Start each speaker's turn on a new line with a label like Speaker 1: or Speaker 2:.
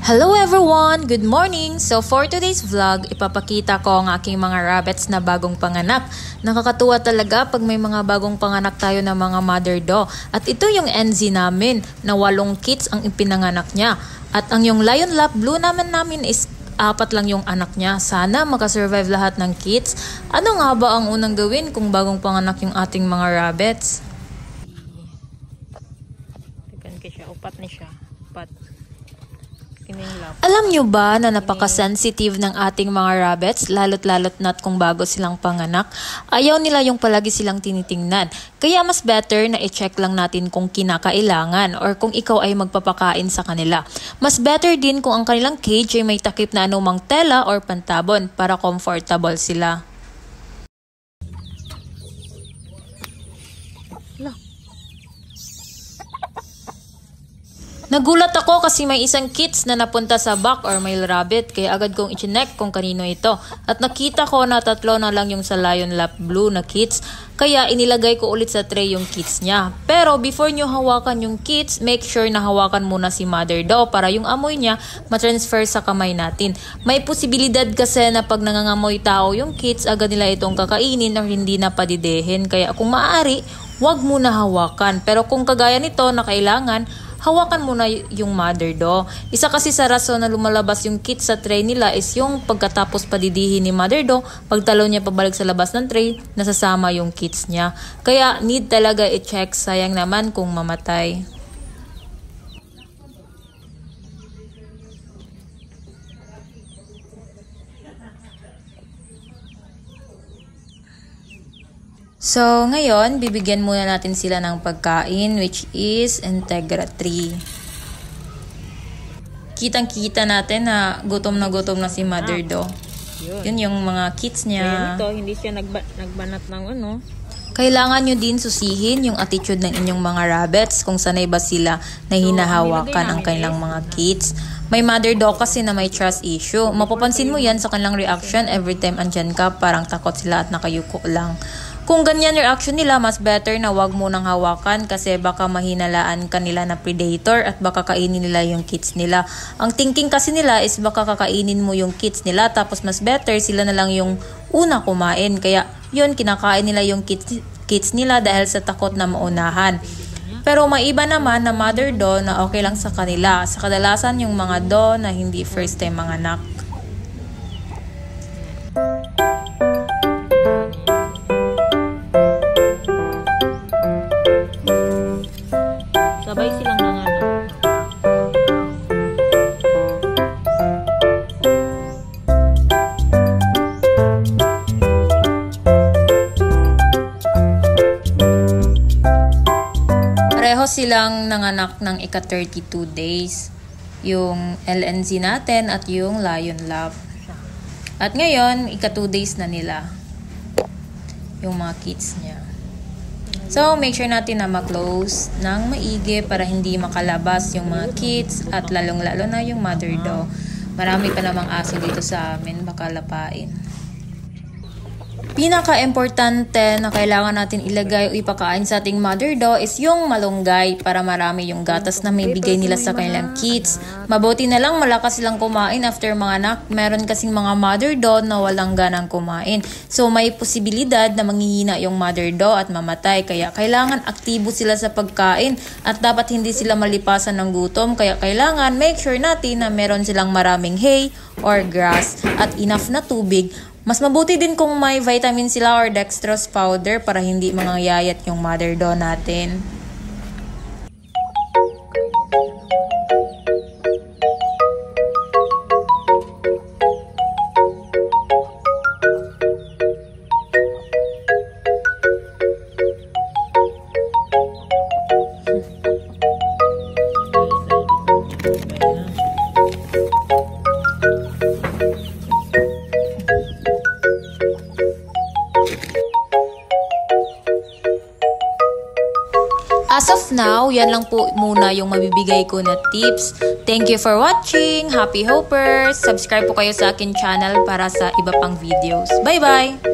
Speaker 1: Hello everyone! Good morning! So for today's vlog, ipapakita ko ang aking mga rabbits na bagong panganak. Nakakatuwa talaga pag may mga bagong panganak tayo na mga mother do. At ito yung NZ namin na 8 kits ang ipinanganak niya. At ang yung Lion Lap Blue namin is 4 lang yung anak niya. Sana makasurvive lahat ng kits. Ano nga ba ang unang gawin kung bagong panganak yung ating mga rabbits?
Speaker 2: Tekan ka siya, upat ni siya. Upat.
Speaker 1: Alam nyo ba na napaka-sensitive ng ating mga rabbits, lalot-lalot na't kung bago silang panganak? Ayaw nila yung palagi silang tinitingnan. Kaya mas better na i-check lang natin kung kinakailangan or kung ikaw ay magpapakain sa kanila. Mas better din kung ang kanilang cage ay may takip na anumang tela or pantabon para comfortable sila. Nagulat ako kasi may isang kits na napunta sa back or male rabbit kaya agad kong i-check kung kanino ito. At nakita ko na 3 na lang yung sa Lion Lap Blue na kits kaya inilagay ko ulit sa tray yung kits niya. Pero before nyo hawakan yung kits, make sure na hawakan muna si mother do para yung amoy niya matransfer sa kamay natin. May posibilidad kasi na pag nangangamoy tao yung kits, agad nila itong kakainin or hindi na padidehin. Kaya kung maaari, wag muna hawakan. Pero kung kagaya nito na kailangan, hawakan muna yung mother do. Isa kasi sa rason na lumalabas yung kit sa tray nila is yung pagkatapos padidihin ni mother do, pagtalo niya pabalik sa labas ng tray, nasasama yung kits niya. Kaya need talaga i-check, sayang naman kung mamatay. So, ngayon, bibigyan muna natin sila ng pagkain which is Integra 3. Kitang-kita natin na gutom na si mother do. Yun yung mga kits niya.
Speaker 2: Kaya nito, hindi siya nagbanat ng ano.
Speaker 1: Kailangan nyo din susihin yung attitude ng inyong mga rabbits kung sanay ba sila na hinahawakan ang kanilang mga kits. May mother do kasi na may trust issue. Mapapansin mo yan sa kanilang reaction every time andyan ka, parang takot sila at nakayuko lang. Kung ganyan reaction nila, mas better na wag mo nang hawakan kasi baka mahinalaan kanila na predator at baka kainin nila yung kits nila. Ang thinking kasi nila is baka kakainin mo yung kits nila tapos mas better sila na lang yung una kumain. Kaya yun, kinakain nila yung kits nila dahil sa takot na maunahan. Pero maiba naman na mother do na okay lang sa kanila. Sa kadalasan yung mga do na hindi first time manganak.
Speaker 2: Sabay silang nanganak.
Speaker 1: Pareho silang nanganak ng ika-32 days. Yung LNZ natin at yung Lion Lap. At ngayon, ika-2 days na nila. Yung mga kits niya. So, make sure natin na ma-close ng maigi para hindi makalabas yung mga kits at lalong-lalo na yung mother do. Marami pa namang aso dito sa amin, baka lapain. Pinaka-importante na kailangan natin ilagay o ipakain sa ating mother do is yung malunggay para marami yung gatas na may bigay nila sa kanilang kits. Mabuti na lang malakas silang kumain after mga anak. Meron kasing mga mother do na walang ganang kumain. So may posibilidad na manghihina yung mother do at mamatay. Kaya kailangan aktibo sila sa pagkain at dapat hindi sila malipasan ng gutom. Kaya kailangan make sure natin na meron silang maraming hay or grass at enough na tubig. Mas mabuti din kung may vitamin sila or dextrose powder para hindi mangyayat yung mother do natin. As of now, yan lang po muna yung mabibigay ko na tips. Thank you for watching. Happy Hoppers! Subscribe po kayo sa akin channel para sa iba pang videos. Bye-bye!